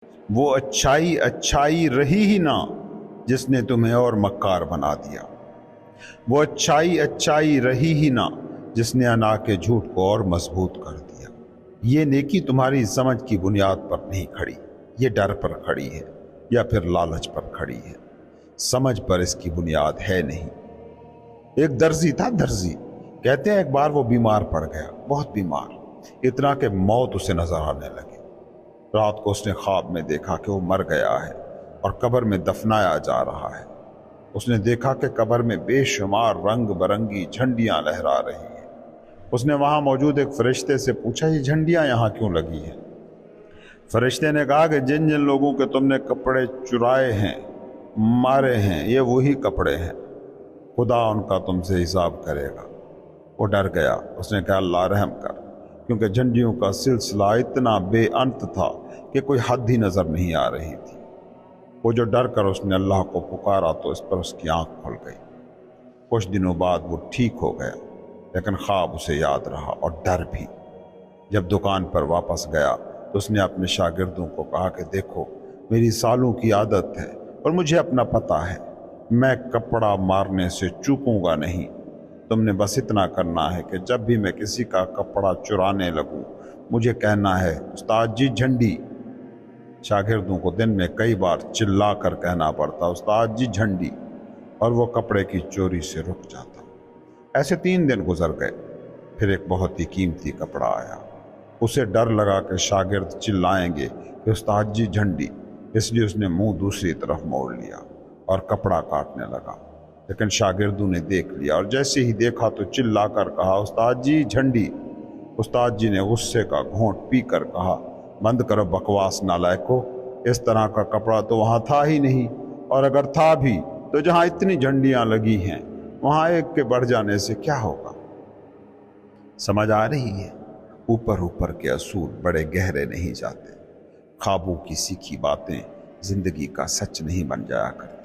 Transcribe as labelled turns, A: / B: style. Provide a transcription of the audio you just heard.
A: وہ اچھائی اچھائی رہی ہی نہ جس نے تمہیں اور مکار بنا دیا۔ وہ اچھائی اچھائی رہی ہی نہ جس نے انا کے جھوٹ کو اور مضبوط کر دیا۔ یہ نیکی تمہاری سمجھ کی بنیاد پر نہیں کھڑی، یہ ڈر پر کھڑی ہے یا پھر لالچ پر کھڑی ہے، سمجھ پر اس کی بنیاد ہے نہیں۔ ایک درزی تھا، درزی کہتے ہیں ایک بار وہ بیمار پڑ گیا، بہت بیمار، اتنا کہ موت اسے نظر آنے لگی۔ رات کو اس نے خواب میں دیکھا کہ وہ مر گیا ہے اور قبر میں دفنایا جا رہا ہے۔ اس نے دیکھا کہ قبر میں بے شمار رنگ برنگی جھنڈیاں لہرا رہی ہیں۔ اس نے وہاں موجود ایک فرشتے سے پوچھا یہ جھنڈیاں یہاں کیوں لگی ہیں؟ فرشتے نے کہا کہ جن جن لوگوں کے تم نے کپڑے چرائے ہیں، مارے ہیں، یہ وہی کپڑے ہیں، خدا ان کا تم سے حساب کرے گا۔ وہ ڈر گیا، اس نے کہا اللہ رحم کر، کیونکہ جھنڈیوں کا سلسلہ اتنا بے انت تھا کہ کوئی حد ہی نظر نہیں آ رہی تھی۔ وہ جو ڈر کر اس نے اللہ کو پکارا تو اس پر اس کی آنکھ کھل گئی۔ کچھ دنوں بعد وہ ٹھیک ہو گیا، لیکن خواب اسے یاد رہا اور ڈر بھی۔ جب دکان پر واپس گیا تو اس نے اپنے شاگردوں کو کہا کہ دیکھو میری سالوں کی عادت ہے اور مجھے اپنا پتہ ہے، میں کپڑا مارنے سے چوکوں گا نہیں۔ تم نے بس اتنا کرنا ہے کہ جب بھی میں کسی کا کپڑا چرانے لگوں مجھے کہنا ہے استاد جی جھنڈی۔ شاگردوں کو دن میں کئی بار چلا کر کہنا پڑتا استاد جی جھنڈی، اور وہ کپڑے کی چوری سے رک جاتا۔ ایسے 3 دن گزر گئے، پھر ایک بہت ہی قیمتی کپڑا آیا۔ اسے ڈر لگا کہ شاگرد چلائیں گے کہ استاد جی جھنڈی، اس لیے اس نے منہ دوسری طرف موڑ لیا اور کپڑا کاٹنے لگا، لیکن شاگردوں نے دیکھ لیا اور جیسے ہی دیکھا تو چلا کر کہا استاد جی جھنڈی۔ استاد جی نے غصے کا گھونٹ پی کر کہا بند کرو بکواس نالائکو، اس طرح کا کپڑا تو وہاں تھا ہی نہیں، اور اگر تھا بھی تو جہاں اتنی جھنڈیاں لگی ہیں وہاں ایک کے بڑھ جانے سے کیا ہوگا؟ سمجھ آ رہی ہے؟ اوپر اوپر کے اصول بڑے گہرے نہیں جاتے، خوابوں کی سیکھی باتیں زندگی کا سچ نہیں بن جایا کرتی۔